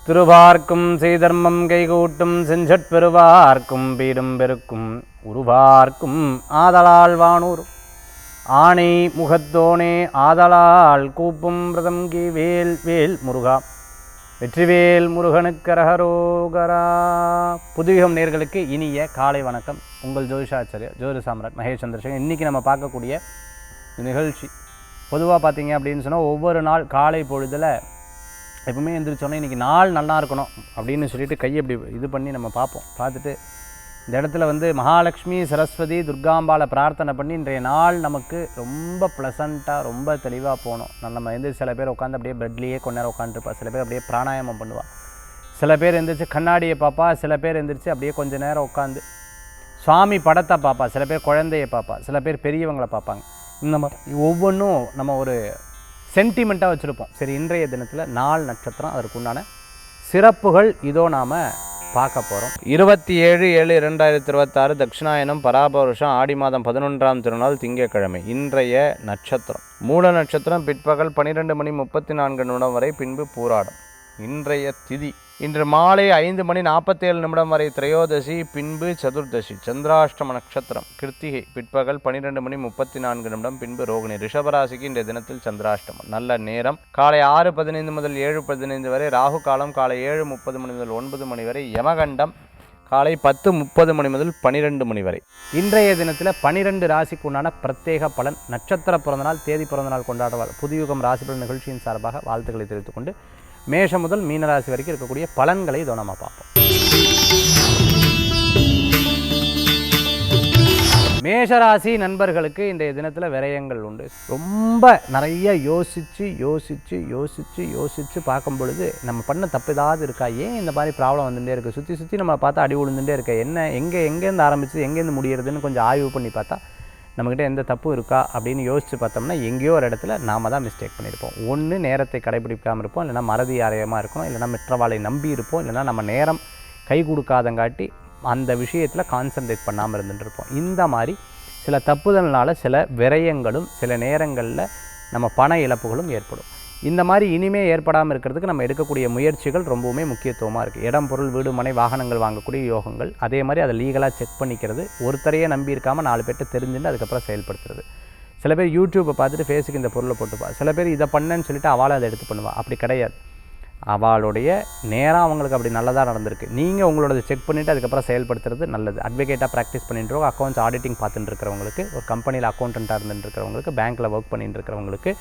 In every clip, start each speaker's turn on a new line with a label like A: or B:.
A: திருவார்க்கும் செய்தர்மம் கைகூட்டும் செஞ்சற் பெருவார்க்கும் பீடும் பெருக்கும் உருவார்க்கும் ஆதலால் வானூர் ஆணை முகத்தோனே ஆதலால் கூப்பும் பிரதங்கி வேல் வேல் முருகா வெற்றிவேல் முருகனுக்கரகரோகரா. புதுயுகம் நேயர்களுக்கு இனிய காலை வணக்கம். உங்கள் ஜோதிஷாச்சாரியா ஜோதிட சாம்ராட் மகேஷ் சந்திரசேகர். இன்றைக்கி நம்ம பார்க்கக்கூடிய நிகழ்ச்சி பொதுவாக பார்த்தீங்க அப்படின்னு சொன்னால் ஒவ்வொரு நாள் காலை பொழுதில் எப்பவுமே எழுந்திரிச்சோன்னே இன்றைக்கி நாள் நல்லா இருக்கணும் அப்படின்னு சொல்லிட்டு கையை இப்படி இது பண்ணி நம்ம பார்ப்போம். பார்த்துட்டு இந்த இடத்துல மகாலட்சுமி சரஸ்வதி துர்காம்பாலை பிரார்த்தனை பண்ணி இன்றைய நாள் நமக்கு ரொம்ப ப்ளசண்ட்டாக ரொம்ப தெளிவாக போகணும். நம்ம சில பேர் உட்காந்து அப்படியே பெட்லேயே கொஞ்ச நேரம் உட்காந்துருப்பா, சில பேர் அப்படியே பிராணாயாமம் பண்ணுவாள், சில பேர் எந்திரிச்சு கண்ணாடியை பார்ப்பா, சில பேர் எந்திரிச்சு அப்படியே கொஞ்சம் நேரம் உட்காந்து சுவாமி படத்தை பார்ப்பா, சில பேர் குழந்தையை பார்ப்பா, சில பேர் பெரியவங்களை பார்ப்பாங்க. இந்த மாதிரி ஒவ்வொன்றும் நம்ம ஒரு சென்டிமெண்ட்டாக வச்சுருப்போம். சரி, இன்றைய தினத்தில் நாள் நட்சத்திரம் அதற்கு உண்டான சிறப்புகள் இதோ நாம் பார்க்க போகிறோம். 27/7/2026 தட்சிணாயனம் பராபருஷம் ஆடி மாதம் 11ஆம் திருநாள் திங்கட்கிழமை. இன்றைய நட்சத்திரம் மூல நட்சத்திரம் பிற்பகல் 12:34 வரை, பின்பு பூராடம். இன்றைய திதி இன்று மாலை 5:47 வரை திரையோதசி, பின்பு சதுர்தசி. சந்திராஷ்டம நட்சத்திரம் கிருத்திகை பிற்பகல் 12:34 பின்பு ரோகிணி. ரிஷபராசிக்கு இன்றைய தினத்தில் சந்திராஷ்டமம். நல்ல நேரம் காலை 6:15 முதல் 7:15 வரை, ராகு காலம் காலை 7:30 முதல் 9 வரை, யமகண்டம் காலை 10:30 முதல் 12 வரை. இன்றைய தினத்தில் 12 ராசிக்கு உண்டான பிரத்யேக பலன். நட்சத்திர பிறந்தநாள் தேதி பிறந்தநாள் கொண்டாடுவார் புதுயுகம் ராசிபலன் நிகழ்ச்சியின் சார்பாக வாழ்த்துக்களை தெரிவித்துக் கொண்டு மேஷம் முதல் மீனராசி வரைக்கும் இருக்கக்கூடிய பலன்களை இதோ நம்ம பார்ப்போம். மேஷராசி நண்பர்களுக்கு இன்றைய தினத்தில் விரயங்கள் உண்டு. ரொம்ப நிறைய யோசித்து பார்க்கும் பொழுது நம்ம பண்ண தப்பு ஏதாவது இருக்கா, ஏன் இந்த மாதிரி ப்ராப்ளம் வந்துட்டே இருக்குது, சுற்றி நம்ம பார்த்தா அடி விழுந்துட்டே இருக்க, என்ன எங்கேருந்து ஆரம்பிச்சு எங்கேருந்து முடியறதுன்னு கொஞ்சம் ஆய்வு பண்ணி பார்த்தா நம்மக்கிட்ட எந்த தப்பு இருக்கா அப்படின்னு யோசித்து பார்த்தோம்னா எங்கேயோ ஒரு இடத்துல நாம் தான் மிஸ்டேக் பண்ணியிருப்போம். ஒன்று நேரத்தை கடைபிடிக்காமல் இருப்போம், இல்லைனா மறதி ஆரியமாக இருக்கும், இல்லைனா மற்றவாளை நம்பி இருப்போம், இல்லைனா நம்ம நேரம் கை கொடுக்காதங்காட்டி அந்த விஷயத்தில் கான்சன்ட்ரேட் பண்ணாமல் இருந்துட்டுருப்போம். இந்த மாதிரி சில தப்புதல்னால சில விரயங்களும் சில நேரங்களில் நம்ம பண இழப்புகளும் ஏற்படும். இந்த மாதிரி இனிமே ஏற்படாமல் இருக்கிறதுக்கு நம்ம எடுக்கக்கூடிய முயற்சிகள் ரொம்பவுமே முக்கியத்துவமாக இருக்குது. இடம் பொருள் வீடு மனை வாகனங்கள் வாங்கக்கூடிய யோகங்கள், அதே மாதிரி அதை லீகலாக செக் பண்ணிக்கிறது, ஒருத்தரையே நம்பி இருக்காமல் 4 பேர்ட்ட தெரிஞ்சுட்டு அதுக்கப்புறம் செயல்படுத்துறது. சில பேர் யூடியூப்பை பார்த்துட்டு ஃபேஸுக்கு இந்த பொருளை போட்டுப்பா, சில பேர் இதை பண்ணேன்னு சொல்லிட்டு அவளை அதை எடுத்து பண்ணுவாள். அப்படி கிடையாது. அவளுடைய நேரம் அவங்களுக்கு அப்படி நல்லதாக நடந்திருக்கு. நீங்கள் உங்களோட செக் பண்ணிவிட்டு அதுக்கப்புறம் செயல்படுத்துறது நல்லது. அட்வொகேட்டாக ப்ராக்டிஸ் பண்ணிட்டுருக்கோம், அக்கௌண்ட்ஸ் ஆடிட்டிங் பார்த்துட்டு இருக்கிறவங்களுக்கு, ஒரு கம்பெனியில் அக்கௌண்டண்ட்டாக இருந்துட்டு இருக்கிறவங்களுக்கு, பேங்க்கில் ஒர்க் பண்ணிட்டு இருக்கிறவங்களுக்கு,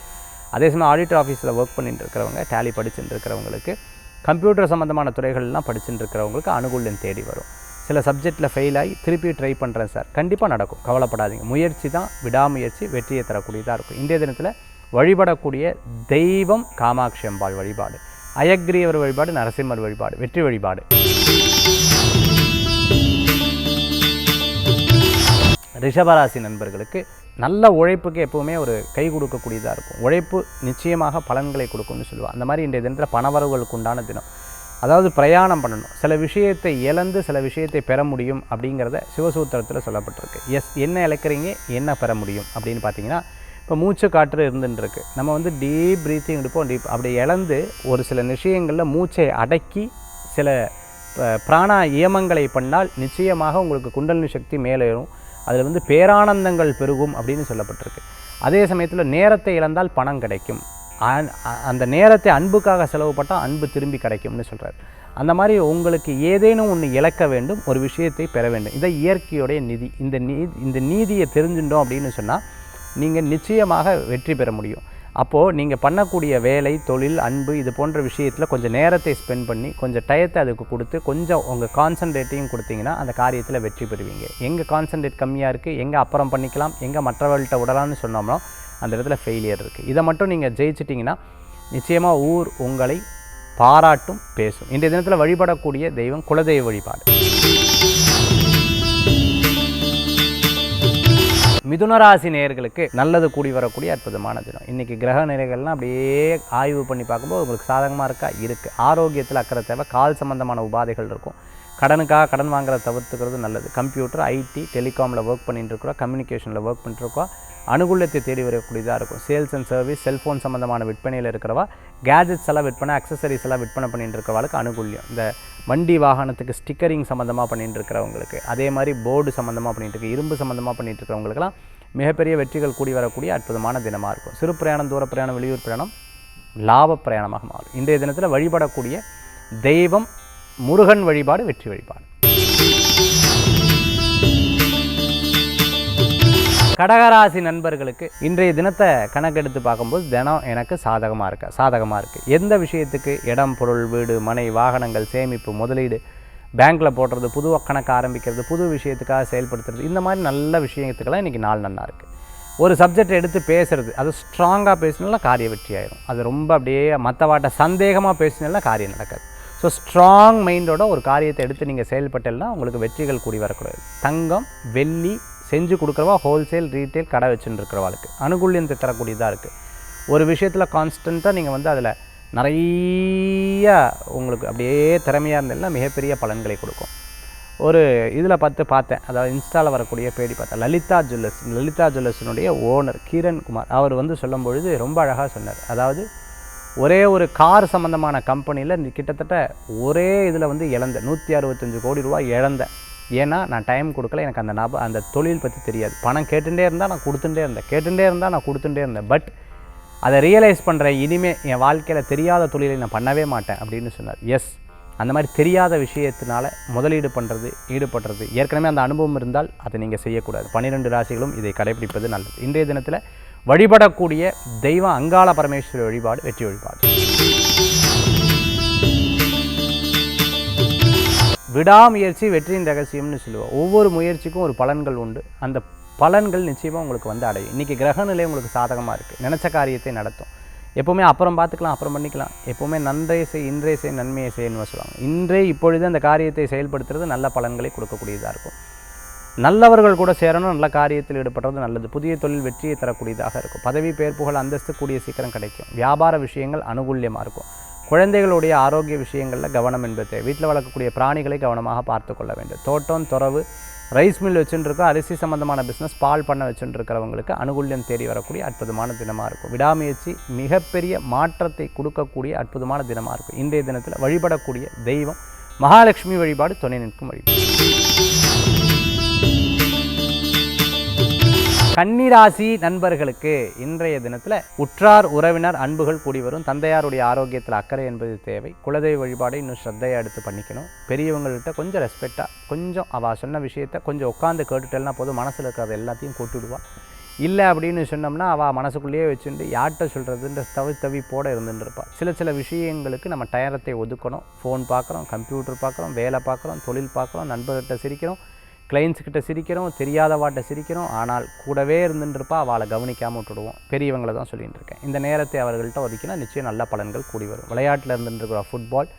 A: அதே சமயம் ஆடிட்டர் ஆஃபீஸில் ஒர்க் பண்ணிட்டு இருக்கிறவங்க, டேலி படிச்சுட்டு இருக்கிறவங்களுக்கு, கம்ப்யூட்டர் சம்மந்தமான துறைகள்லாம் படிச்சுட்டு இருக்கிறவங்களுக்கு அனுகூல்யம் தேடி வரும். சில சப்ஜெக்டில் ஃபெயில் ஆகி திருப்பி ட்ரை பண்ணுறேன் சார், கண்டிப்பாக நடக்கும், கவலைப்படாதீங்க. முயற்சி தான், விடாமுயற்சி வெற்றியை தரக்கூடியதாக இருக்கும். இன்றைய தினத்தில் வழிபடக்கூடிய தெய்வம் காமாட்சி அம்பாள் வழிபாடு, அயக்ரீவர் வழிபாடு, நரசிம்மர் வழிபாடு, வெற்றி வழிபாடு. ரிஷபராசி நண்பர்களுக்கு நல்ல உழைப்புக்கு எப்போவுமே ஒரு கை கொடுக்கக்கூடியதாக இருக்கும். உழைப்பு நிச்சயமாக பலன்களை கொடுக்கும்னு சொல்லுவாள். அந்த மாதிரி இன்றைய தினத்தில் பணவரவுகளுக்கு உண்டான தினம். அதாவது பிரயாணம் பண்ணணும், சில விஷயத்தை இழந்து சில விஷயத்தை பெற முடியும் அப்படிங்கிறத சிவசூத்திரத்தில் சொல்லப்பட்டிருக்கு. என்ன இழக்கிறீங்க, என்ன பெற முடியும் அப்படின்னு பார்த்தீங்கன்னா, இப்போ மூச்சு காற்று இருந்துருக்கு, நம்ம டீப் ப்ரீத்திங் எடுப்போம், அப்படி இழந்து ஒரு சில விஷயங்களில் மூச்சை அடக்கி சில பிராணாயாமங்களை பண்ணால் நிச்சயமாக உங்களுக்கு குண்டலினி சக்தி மேலேறும், அதில் பேரானந்தங்கள் பெருகும் அப்படின்னு சொல்லப்பட்டிருக்கு. அதே சமயத்தில் நேரத்தை இழந்தால் பணம் கிடைக்கும், அந்த நேரத்தை அன்புக்காக செலவுப்பட்டால் அன்பு திரும்பி கிடைக்கும்னு சொல்கிறார். அந்த மாதிரி உங்களுக்கு ஏதேனும் ஒன்று இழக்க வேண்டும், ஒரு விஷயத்தை பெற வேண்டும். இதை இயற்கையுடைய நிதி. இந்த நீதியை தெரிஞ்சுட்டோம் அப்படின்னு சொன்னால் நீங்கள் நிச்சயமாக வெற்றி பெற முடியும். அப்போது நீங்கள் பண்ணக்கூடிய வேலை, தொழில், அன்பு இது போன்ற விஷயத்தில் கொஞ்சம் நேரத்தை ஸ்பெண்ட் பண்ணி கொஞ்சம் டயத்தை அதுக்கு கொடுத்து கொஞ்சம் உங்கள் கான்சன்ட்ரேட்டையும் கொடுத்தீங்கன்னா அந்த காரியத்தில் வெற்றி பெறுவீங்க. எங்கே கான்சன்ட்ரேட் கம்மியாக இருக்குது, எங்கே அப்புறம் பண்ணிக்கலாம், எங்கே மற்றவர்கள்ட்ட விடலாம்னு சொன்னோம்னா அந்த இடத்துல ஃபெயிலியர் இருக்குது. இதை மட்டும் நீங்கள் ஜெயிச்சிட்டிங்கன்னா நிச்சயமாக ஊர் உங்களை பாராட்டும், பேசும். இன்றைய தினத்தில் வழிபடக்கூடிய தெய்வம் குலதெய்வ வழிபாடு. மிதுனராசி நேயர்களுக்கு நல்லது கூடி வரக்கூடிய அற்புதமான தினம். இன்றைக்கி கிரக நிலைகள்லாம் அப்படியே ஆய்வு பண்ணி பார்க்கும்போது உங்களுக்கு சாதகமாக இருக்கா, இருக்குது. ஆரோக்கியத்தில் அக்கறை தேவை. கால் சம்பந்தமான உபாதைகள் இருக்கும். கடனுக்காக கடன் வாங்குறத தவிர்த்துக்கிறது நல்லது. கம்ப்யூட்டர், ஐடி, டெலிகாமில் ஒர்க் பண்ணிட்டு இருக்கிறோம், கம்யூனிகேஷனில் ஒர்க் பண்ணிட்டுருக்கோம், அனுகூலத்தை தேடி வரக்கூடியதாக இருக்கும். சேல்ஸ் அண்ட் சர்வீஸ், செல்ஃபோன் சம்மந்தமான விற்பனையில் இருக்கிறவா, கேஜெட்ஸ் எல்லாம் விற்பனை, அக்சசரிஸ் எல்லாம் விற்பனை பண்ணிட்டு இருக்கிறவளுக்கு அனுகூல்யம். இந்த வண்டி வாகனத்துக்கு ஸ்டிக்கரிங் சம்மந்தமாக பண்ணிட்டு இருக்கிறவங்களுக்கு, அதே மாதிரி போர்டு சம்மந்தமாக பண்ணிட்டு இருக்க, இரும்பு சம்மந்தமாக பண்ணிட்டு இருக்கிறவங்களுக்கெல்லாம் மிகப்பெரிய வெற்றிகள் கூடி வரக்கூடிய அற்புதமான தினமாக இருக்கும். சிறு பிரயாணம், தூர பிரயாணம், வெளியூர் பிரயாணம் லாப பிரயாணமாக மாறும். இன்றைய தினத்தில் வழிபடக்கூடிய தெய்வம் முருகன் வழிபாடு, வெற்றி வழிபாடு. கடகராசி நண்பர்களுக்கு இன்றைய தினத்தை கணக்கெடுத்து பார்க்கும்போது தினம் எனக்கு சாதகமாக இருக்குது. எந்த விஷயத்துக்கு, இடம், பொருள், வீடு, மனை, வாகனங்கள், சேமிப்பு, முதலீடு, பேங்க்கில் போடுறது, புது கணக்கு ஆரம்பிக்கிறது, புது விஷயத்துக்காக செயல்படுத்துறது, இந்த மாதிரி நல்ல விஷயத்துக்கெல்லாம் இன்றைக்கி நாள் நல்லா இருக்குது. ஒரு சப்ஜெக்ட் எடுத்து பேசுகிறது, அது ஸ்ட்ராங்காக பேசினாலும் காரிய வெற்றி ஆயிடும். அது ரொம்ப அப்படியே மற்றவாட்ட சந்தேகமாக பேசினாலும் காரியம் நடக்காது. ஸோ ஸ்ட்ராங் மைண்டோட ஒரு காரியத்தை எடுத்து நீங்கள் செயல்பட்டேன்னா உங்களுக்கு வெற்றிகள் கூடி வரக்கூடாது. தங்கம், வெள்ளி செஞ்சு கொடுக்குறவா, ஹோல்சேல், ரீட்டைல் கடை வச்சுன்னு இருக்கிறவாளுக்கு அனுகூல்யத்தை தரக்கூடியதாக இருக்குது. ஒரு விஷயத்தில் கான்ஸ்டண்ட்டாக நீங்கள் அதில் நிறைய உங்களுக்கு அப்படியே திறமையாக இருந்ததுன்னா மிகப்பெரிய பலன்களை கொடுக்கும். ஒரு இதில் பார்த்தேன், அதாவது இன்ஸ்டாவில் வரக்கூடிய பேடி பார்த்தேன். லலிதா ஜுவல்லர்ஸினுடைய ஓனர் கிரண் குமார் அவர் சொல்லும் பொழுது ரொம்ப அழகாக சொன்னார். அதாவது ஒரே ஒரு கார் சம்மந்தமான கம்பெனியில் கிட்டத்தட்ட ஒரே இதில் இழந்த 165 கோடி ரூபா இழந்த. ஏன்னா நான் டைம் கொடுக்கல, எனக்கு அந்த தொழில் பற்றி தெரியாது. பணம் கேட்டுகிட்டே இருந்தால் நான் கொடுத்துட்டே இருந்தேன். பட் அதை ரியலைஸ் பண்ணுறேன், இனிமேல் என் வாழ்க்கையில் தெரியாத தொழிலை நான் பண்ணவே மாட்டேன் அப்படின்னு சொன்னார். எஸ், அந்த மாதிரி தெரியாத விஷயத்தினால முதலீடு பண்ணுறது, ஈடுபடுறது, ஏற்கனவே அந்த அனுபவம் இருந்தால் அதை நீங்கள் செய்யக்கூடாது. 12 ராசிகளும் இதை கடைபிடிப்பது நல்லது. இன்றைய தினத்தில் வழிபடக்கூடிய தெய்வம் அங்காள பரமேஸ்வரி வழிபாடு, வெற்றி வழிபாடு. விடாமுயற்சி வெற்றியின் ரகசியம்னு சொல்லுவோம். ஒவ்வொரு முயற்சிக்கும் ஒரு பலன்கள் உண்டு. அந்த பலன்கள் நிச்சயமாக உங்களுக்கு அடையும். இன்றைக்கி கிரக நிலை உங்களுக்கு சாதகமாக இருக்குது. நினச்ச காரியத்தை நடத்தும். எப்போவுமே அப்புறம் பார்த்துக்கலாம், அப்புறம் பண்ணிக்கலாம். எப்போவுமே நன்றே செய், இன்றே செய், நன்மையை செய்யணும்னு சொல்லுவாங்க. இன்றே இப்பொழுது அந்த காரியத்தை செயல்படுத்துறது நல்ல பலன்களை கொடுக்கக்கூடியதாக இருக்கும். நல்லவர்கள் கூட சேரணும், நல்ல காரியத்தில் ஈடுபடுறது நல்லது. புதிய தொழில் வெற்றியை தரக்கூடியதாக இருக்கும். பதவி, பேர், புகழ், அந்தஸ்து கூடிய சீக்கிரம் கிடைக்கும். வியாபார விஷயங்கள் அனுகூல்யமாக இருக்கும். குழந்தைகளுடைய ஆரோக்கிய விஷயங்களில் கவனம் என்பது. வீட்டில் வளர்க்கக்கூடிய பிராணிகளை கவனமாக பார்த்து கொள்ள வேண்டும். தோட்டம், துறவு, ரைஸ் மில் வச்சுருக்கோம், அரிசி சம்மந்தமான பிஸ்னஸ், பால் பண்ண வச்சுருக்கிறவங்களுக்கு அனுகூல்யம் தேடி வரக்கூடிய அற்புதமான தினமாக இருக்கும். விடாமுயற்சி மிகப்பெரிய மாற்றத்தை கொடுக்கக்கூடிய அற்புதமான தினமாக இருக்கும். இன்றைய தினத்தில் வழிபடக்கூடிய தெய்வம் மகாலட்சுமி வழிபாடு, துணை நிற்கும் வழிபாடு. கன்னிராசி நண்பர்களுக்கு இன்றைய தினத்தில் உற்றார் உறவினர் அன்புகள் கூடி வரும். தந்தையாருடைய ஆரோக்கியத்தில் அக்கறை என்பது தேவை. குலதெய்வ வழிபாடு இன்னும் ஸ்ரத்தையாக எடுத்து பண்ணிக்கணும். பெரியவங்கள்கிட்ட கொஞ்சம் ரெஸ்பெக்டாக, கொஞ்சம் அவள் சொன்ன விஷயத்தை கொஞ்சம் உட்காந்து கேட்டுட்டேன்னா போதும், மனசில் இருக்கிறத எல்லாத்தையும் கொட்டுடுவாள். இல்லை அப்படின்னு சொன்னோம்னா அவள் மனசுக்குள்ளேயே வச்சுட்டு யார்கிட்ட சொல்கிறதுன்ற தவி போட இருந்துட்டு இருப்பாள். சில விஷயங்களுக்கு நம்ம டயரத்தை ஒதுக்கணும். ஃபோன் பார்க்குறோம், கம்ப்யூட்டர் பார்க்குறோம், வேலை பார்க்குறோம், தொழில் பார்க்குறோம், நண்பர்கிட்ட சிரிக்கிறோம், கிளைண்ட்ஸ்கிட்ட சிரிக்கிறோம், தெரியாதவாட்ட சிரிக்கிறோம். ஆனால் கூடவே இருந்துருப்பா, அவளை கவனிக்காமல் விட்டுடுவோம். பெரியவங்களை தான் சொல்லிகிட்டு இருக்கேன். இந்த நேரத்தை அவர்கள்ட்ட ஒதுக்கினா நிச்சயம் நல்ல பலன்கள் கூடி வரும். விளையாட்டில் இருந்துருக்கிறோம், ஃபுட்பால்,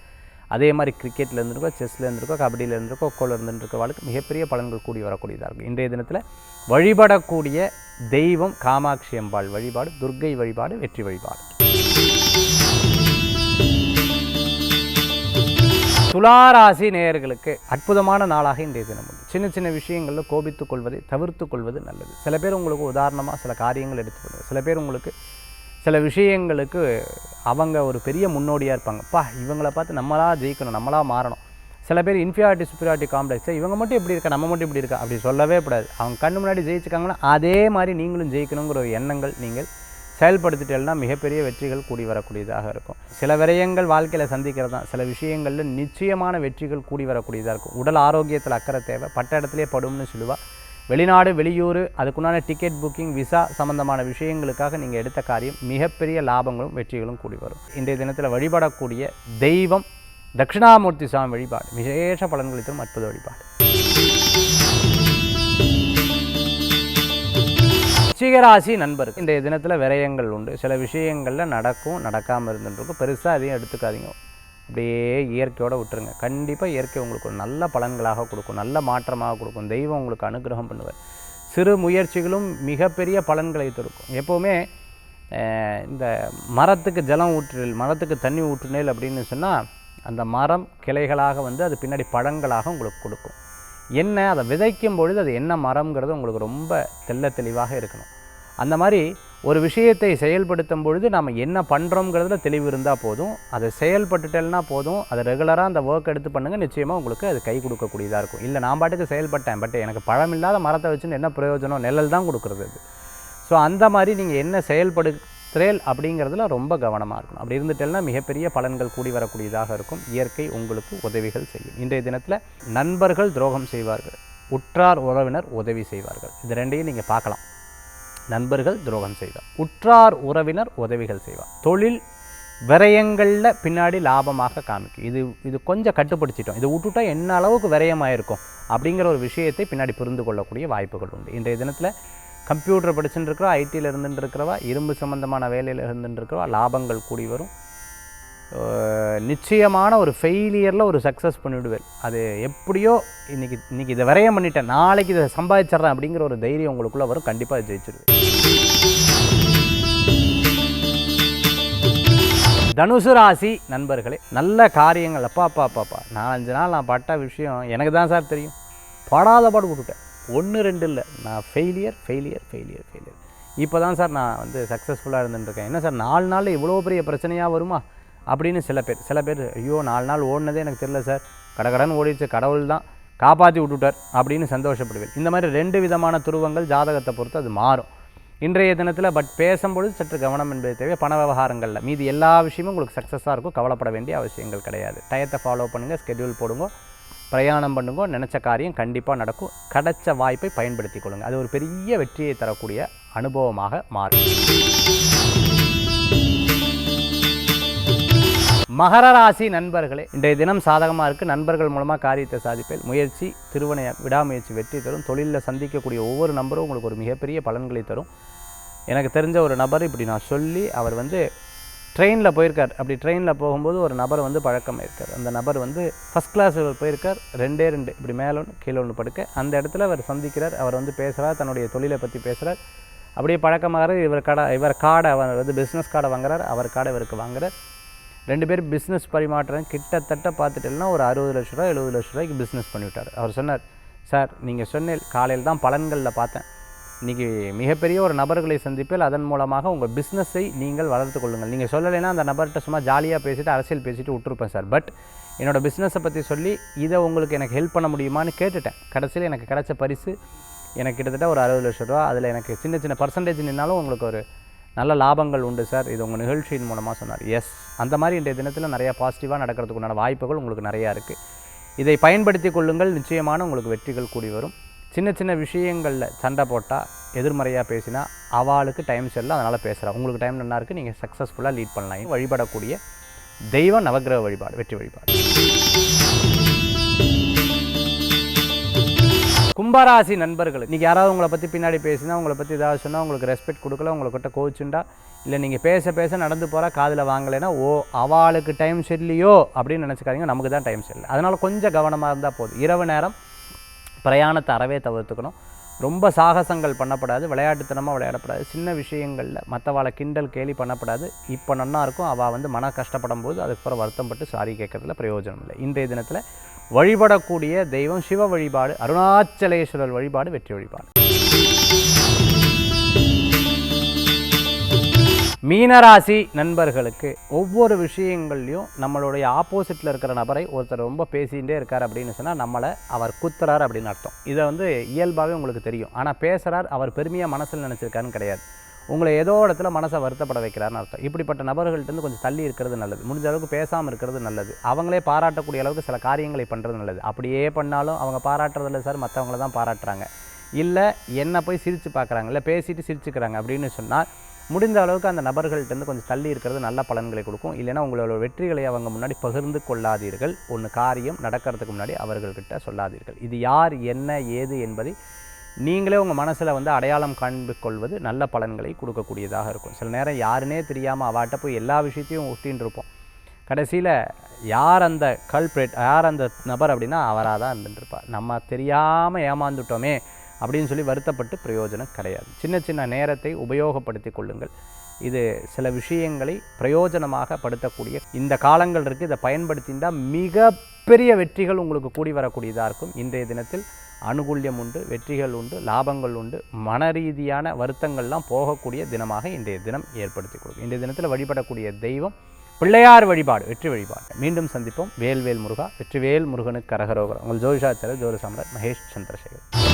A: அதே மாதிரி கிரிக்கெட்டில் இருந்துருக்கோம், செஸ்ஸில் இருந்துருக்கோம், கபடியில் இருந்துருக்கோம், கொக்கோவில் இருந்துருக்கிறவளுக்கு மிகப்பெரிய பலன்கள் கூடி வரக்கூடியதாக இருக்கும். இன்றைய தினத்தில் வழிபடக்கூடிய தெய்வம் காமாட்சி அம்பாள் வழிபாடு, துர்க்கை வழிபாடு, வெற்றி வழிபாடு. துளாராசி நேயர்களுக்கு அற்புதமான நாளாக இன்றைய தினம் உண்டு. சின்ன விஷயங்களில் கோபித்துக் கொள்வதை தவிர்த்து கொள்வது நல்லது. சில பேர் உங்களுக்கு உதாரணமாக சில காரியங்கள் எடுத்துக்கொள்வது. சில பேர் உங்களுக்கு சில விஷயங்களுக்கு அவங்க ஒரு பெரிய முன்னோடியாக இருப்பாங்க. இவங்களை பார்த்து நம்மளாக ஜெயிக்கணும், நம்மளாக மாறணும். சில பேர் இன்ஃபீரியாரிட்டி சுப்பீரியாரிட்டி காம்ப்ளெக்ஸை இவங்க மட்டும் எப்படி இருக்கா, நம்ம மட்டும் இப்படி இருக்கா அப்படி சொல்லவே கூடாது. அவங்க கண்ணு முன்னாடி ஜெயிச்சுக்காங்கன்னா அதே மாதிரி நீங்களும் ஜெயிக்கணுங்கிற ஒரு எண்ணங்கள் நீங்கள் செயல்படுத்திட்டேன்னா மிகப்பெரிய வெற்றிகள் கூடி வரக்கூடியதாக இருக்கும். சில விரயங்கள் வாழ்க்கையில் சந்திக்கிறது தான். சில விஷயங்களில் நிச்சயமான வெற்றிகள் கூடி வரக்கூடியதாக இருக்கும். உடல் ஆரோக்கியத்தில் அக்கறை தேவை. பட்ட இடத்துலேயே படும்னு சொல்லுவாள். வெளிநாடு, வெளியூர், அதுக்குண்டான டிக்கெட் புக்கிங், விசா சம்பந்தமான விஷயங்களுக்காக நீங்கள் எடுத்த காரியம் மிகப்பெரிய லாபங்களும் வெற்றிகளும் கூடி வரும். இன்றைய தினத்தில் வழிபடக்கூடிய தெய்வம் தட்சிணாமூர்த்தி சுவாமி வழிபாடு, விசேஷ பலன்களை தரும் அற்புத வழிபாடு. விருச்சிகராசி நண்பர்கள் இன்றைய தினத்தில் விரயங்கள் உண்டு. சில விஷயங்களில் நடக்கும், நடக்காமல் இருந்துருக்கும். பெருசாக அதையும் எடுத்துக்காதீங்க. அப்படியே இயற்கையோடு விட்டுருங்க. கண்டிப்பாக இயற்கை உங்களுக்கு ஒரு நல்ல பலன்களாக கொடுக்கும், நல்ல மாற்றமாக கொடுக்கும். தெய்வம் உங்களுக்கு அனுகிரகம் பண்ணுவார். சிறு முயற்சிகளும் மிகப்பெரிய பலன்களை கொடுக்கும். எப்போவுமே இந்த மரத்துக்கு ஜலம் ஊற்றுதல், மரத்துக்கு தண்ணி ஊற்றுனேல் அப்படின்னு சொன்னால் அந்த மரம் கிளைகளாக அது பின்னாடி பழங்களாக உங்களுக்கு கொடுக்கும். என்ன அதை விதைக்கும் பொழுது அது என்ன மரம்ங்கிறது உங்களுக்கு ரொம்ப தெளிவாக இருக்கணும். அந்த மாதிரி ஒரு விஷயத்தை செயல்படுத்தும் பொழுது நம்ம என்ன பண்ணுறோங்கிறதுல தெளிவு இருந்தால் போதும், அதை செயல்பட்டுட்டேன்னா போதும், அதை ரெகுலராக அந்த ஒர்க் எடுத்து பண்ணுங்கள், நிச்சயமாக உங்களுக்கு அது கை கொடுக்கக்கூடியதாக இருக்கும். இல்லை நான் பாட்டுக்கு செயல்பட்டேன், பட் எனக்கு பழம் இல்லாத மரத்தை வச்சுன்னு என்ன பிரயோஜனம், நிழல் தான் கொடுக்குறது அது. ஸோ அந்த மாதிரி நீங்கள் என்ன செயல்படுத்துறேல் அப்படிங்கிறதுல ரொம்ப கவனமாக இருக்கணும். அப்படி இருந்துட்டேன்னா மிகப்பெரிய பலன்கள் கூடி வரக்கூடியதாக இருக்கும். இயற்கை உங்களுக்கு உதவிகள் செய்யும். இன்றைய தினத்தில் நண்பர்கள் துரோகம் செய்வார்கள், உற்றார் உறவினர் உதவி செய்வார்கள். இது ரெண்டையும் நீங்கள் பார்க்கலாம். நண்பர்கள் துரோகம் செய்வார், உற்றார் உறவினர் உதவிகள் செய்வார். தொழில் விரயங்களில் பின்னாடி லாபமாக காமிக்கும். இது கொஞ்சம் கட்டுப்படுத்திட்டோம், இதை விட்டுட்டா என்ன அளவுக்கு விரயமாயிருக்கும் அப்படிங்கிற ஒரு விஷயத்தை பின்னாடி புரிந்து கொள்ளக்கூடிய வாய்ப்புகள் உண்டு. இன்றைய தினத்தில் கம்ப்யூட்டர் படிச்சுட்டு இருக்கிறவா, ஐடியில் இருந்துட்டு இருக்கிறவா, இரும்பு சம்பந்தமான வேலையில் இருந்துட்டு இருக்கிறவா லாபங்கள் கூடி வரும். நிச்சயமான ஒரு ஃபெயிலியரில் ஒரு சக்ஸஸ் பண்ணிவிடுவேன். அது எப்படியோ இன்றைக்கி இதை விரயம் பண்ணிட்டேன், நாளைக்கு இதை சம்பாதிச்சிட்றேன் அப்படிங்கிற ஒரு தைரியம் உங்களுக்குள்ளே வரும். கண்டிப்பாக ஜெயிச்சிடுவேன். தனுசு ராசி நண்பர்களே, நல்ல காரியங்கள் அப்பாப்பா 4-5 நாள் நான் பட்ட விஷயம் எனக்கு தான் சார் தெரியும். படாத பாடு விட்டுட்டேன். 1-2 இல்லை, நான் ஃபெயிலியர். இப்போ தான் சார் நான் வந்து சக்ஸஸ்ஃபுல்லாக இருந்துட்டுருக்கேன். என்ன சார் 4 நாளில் இவ்வளோ பெரிய பிரச்சனையாக வருமா அப்படின்னு சில பேர் ஐயோ 4 நாள் ஓடினதே எனக்கு தெரியல சார், கடகடன்னு ஓடிடுச்சு, கடவுள் தான் காப்பாற்றி விட்டுட்டார் அப்படின்னு சந்தோஷப்படுவேன். இந்த மாதிரி 2 விதமான துருவங்கள் ஜாதகத்தை பொறுத்து அது மாறும் இன்றைய தினத்தில். பட் பேசும்பொழுது சற்று கவனம் என்பது தேவை. பண விவகாரங்களில் மீதி எல்லா விஷயமும் உங்களுக்கு சக்ஸஸாக இருக்கும், கவலைப்பட வேண்டிய அவசியங்கள் கிடையாது. டயத்தை ஃபாலோ பண்ணுங்கள், ஸ்கெட்யூல் போடுங்க, பிரயாணம் பண்ணுங்க, நினச்ச காரியம் கண்டிப்பாக நடக்கும். கிடைச்ச வாய்ப்பை பயன்படுத்தி கொள்ளுங்கள், அது ஒரு பெரிய வெற்றியை தரக்கூடிய அனுபவமாக மாறும். மகர ராசி நண்பர்களே, இன்றைய தினம் சாதகமாக இருக்குது. நண்பர்கள் மூலமாக காரியத்தை சாதிப்பேன். முயற்சி விடாமுயற்சி வெற்றி தரும். தொழிலில் சந்திக்கக்கூடிய ஒவ்வொரு நபரும் உங்களுக்கு ஒரு மிகப்பெரிய பலன்களை தரும். எனக்கு தெரிஞ்ச ஒரு நபர் இப்படி நான் சொல்லி, அவர் வந்து ட்ரெயினில் போயிருக்கார். அப்படி ட்ரெயினில் போகும்போது ஒரு நபர் வந்து பழக்கம் இருக்கார். அந்த நபர் வந்து ஃபஸ்ட் கிளாஸ் போயிருக்கார். 2 இப்படி மேலே ஒன்று கீழே ஒன்று படுக்க. அந்த இடத்துல அவர் சந்திக்கிறார். அவர் வந்து பேசுகிறார், தன்னுடைய தொழிலை பற்றி பேசுகிறார். அப்படியே பழக்கமாக இவர் கார்டை அவர் வந்து பிஸ்னஸ் கார்டை வாங்குறார், அவர் கார்டை இவருக்கு வாங்குறார். 2 பேர் பிஸ்னஸ் பரிமாற்றம் கிட்டத்தட்ட பார்த்துட்டேன்னா ஒரு 60 லட்ச ரூபா 70 லட்ச ரூபாய்க்கு பிஸ்னஸ் பண்ணிவிட்டார். அவர் சொன்னார், சார் நீங்கள் சொன்னேன் காலையில் தான் பலன்களில் பார்த்தேன், இன்றைக்கி மிகப்பெரிய ஒரு நபர்களை சந்திப்பில், அதன் மூலமாக உங்கள் பிஸ்னஸை நீங்கள் வளர்த்து கொள்ளுங்கள். நீங்கள் சொல்லலைன்னா அந்த நபர்கிட்ட சும்மா ஜாலியாக பேசிவிட்டு அரசியல் பேசிவிட்டு விட்டுருப்பேன் சார். பட் என்னோடய பிஸ்னஸை பற்றி சொல்லி இதை உங்களுக்கு எனக்கு ஹெல்ப் பண்ண முடியுமான்னு கேட்டுட்டேன். கடைசியில் எனக்கு கிடைச்ச பரிசு எனக்கு கிட்டத்தட்ட ஒரு 60 லட்ச ரூபா. அதில் எனக்கு சின்ன பர்சன்டேஜ் நின்னாலும் உங்களுக்கு ஒரு நல்ல லாபங்கள் உண்டு சார், இது உங்கள் நிகழ்ச்சியின் மூலமாக சொன்னார். எஸ், அந்த மாதிரி இன்றைய தினத்தில் நிறையா பாசிட்டிவாக நடக்கிறதுக்குண்டான வாய்ப்புகள் உங்களுக்கு நிறையா இருக்குது. இதை பயன்படுத்தி கொள்ளுங்கள், நிச்சயமான உங்களுக்கு வெற்றிகள் கூடி வரும். சின்ன விஷயங்களில் சண்டை போட்டால், எதிர்மறையாக பேசினா அவளுக்கு டைம் சரியில்லை, அதனால் பேசுகிறா. உங்களுக்கு டைம் நல்லா இருக்குது, நீங்கள் சக்ஸஸ்ஃபுல்லாக லீட் பண்ணலாம். வழிபடக்கூடிய தெய்வ நவக்கிரக வழிபாடு, வெற்றி வழிபாடு. கும்பராசி நண்பர்கள், இன்றைக்கி யாராவது உங்களை பற்றி பின்னாடி பேசினா, உங்களை பற்றி ஏதாவது சொன்னால், உங்களுக்கு ரெஸ்பெக்ட் கொடுக்கல, உங்கள்கிட்ட கோச்சுண்டா, இல்லை நீங்கள் பேச நடந்து போகிற காதில் வாங்கலைன்னா, அவளுக்கு டைம் சரியில்லையோ அப்படின்னு நினச்சிக்காதீங்க, நமக்கு தான் டைம் சரியில்லை. அதனால் கொஞ்சம் கவனமாக இருந்தால் போதும். இரவு நேரம் பிரயாணத்தை அறவே தவிர்த்துக்கணும். ரொம்ப சாகசங்கள் பண்ணப்படாது, விளையாட்டுத்தனமாக விளையாடப்படாது. சின்ன விஷயங்களில் மற்றவாளை கிண்டல் கேலி பண்ணப்படாது. இப்போ நன்னா இருக்கும், அவள் வந்து மன கஷ்டப்படும் போது அதுக்கப்புறம் வருத்தப்பட்டு சாரி கேட்கறதுல பிரயோஜனம் இல்லை. இன்றைய தினத்தில் வழிபடக்கூடிய தெய்வம் சிவ வழிபாடு, அருணாச்சலேஸ்வரர் வழிபாடு, வெற்றி வழிபாடு. மீனராசி நண்பர்களுக்கு ஒவ்வொரு விஷயங்கள்லையும் நம்மளுடைய ஆப்போசிட்டில் இருக்கிற நபரை ஒருத்தர் ரொம்ப பேசிகிட்டே இருக்கார் அப்படின்னு சொன்னால் நம்மளை அவர் குத்துறார் அப்படின்னு அர்த்தம். இதை வந்து இயல்பாகவே உங்களுக்கு தெரியும். ஆனால் பேசுகிறார், அவர் பெருமையாக மனசில் நினச்சிருக்காருன்னு கிடையாது. உங்களை ஏதோ இடத்துல மனசை வருத்தப்பட வைக்கிறாருன்னு அர்த்தம். இப்படிப்பட்ட நபர்கள்ட்டேருந்து கொஞ்சம் தள்ளி இருக்கிறது நல்லது. முடிஞ்ச அளவுக்கு பேசாமல் இருக்கிறது நல்லது. அவங்களே பாராட்டக்கூடிய அளவுக்கு சில காரியங்களை பண்ணுறது நல்லது. அப்படியே பண்ணாலும் அவங்க பாராட்டுறதில்ல சார், மற்றவங்கள தான் பாராட்டுறாங்க, இல்லை என்னை போய் சிரித்து பார்க்குறாங்க, இல்லை பேசிட்டு சிரிச்சுக்கிறாங்க அப்படின்னு சொன்னால், முடிந்த அளவுக்கு அந்த நபர்கள்ட்டேருந்து கொஞ்சம் தள்ளி இருக்கிறது நல்ல பலன்களை கொடுக்கும். இல்லைன்னா உங்களோட வெற்றிகளை அவங்க முன்னாடி பகிர்ந்து கொள்ளாதீர்கள். ஒன்று காரியம் நடக்கிறதுக்கு முன்னாடி அவர்கள்கிட்ட சொல்லாதீர்கள். இது யார் என்ன ஏது என்பதை நீங்களே உங்கள் மனசில் வந்து அடையாளம் காண்பிக்கொள்வது நல்ல பலன்களை கொடுக்கக்கூடியதாக இருக்கும். சில நேரம் யாருன்னே தெரியாமல் அவாட்ட போய் எல்லா விஷயத்தையும் ஒட்டின்னு இருப்போம். கடைசியில் யார் அந்த கல்பிரேட், யார் அந்த நபர் அப்படின்னா அவராக தான் இருந்துட்டுருப்பார். நம்ம தெரியாமல் ஏமாந்துட்டோமே அப்படின்னு சொல்லி வருத்தப்பட்டு பிரயோஜனம் கிடையாது. சின்ன நேரத்தை உபயோகப்படுத்தி கொள்ளுங்கள். இது சில விஷயங்களை பிரயோஜனமாக படுத்தக்கூடிய இந்த காலங்கள் இருக்குது. இதை பயன்படுத்தினால் மிகப்பெரிய வெற்றிகள் உங்களுக்கு கூடி வரக்கூடியதாக இருக்கும். இன்றைய தினத்தில் அனுகூல்யம் உண்டு, வெற்றிகள் உண்டு, லாபங்கள் உண்டு, மனரீதியான வருத்தங்கள்லாம் போகக்கூடிய தினமாக இன்றைய தினம் ஏற்படுத்தி கொடுக்கும். இன்றைய தினத்தில் வழிபடக்கூடிய தெய்வம் பிள்ளையார் வழிபாடு, வெற்றி வழிபாடு. மீண்டும் சந்திப்போம். வேல்வேல் முருகா, வெற்றிவேல் முருகனுக்கு கரகரோகரம். உங்கள் ஜோதிஷாச்சாரியர் ஜோதிட சாம்ராட் மகேஷ் சந்திரசேகர்.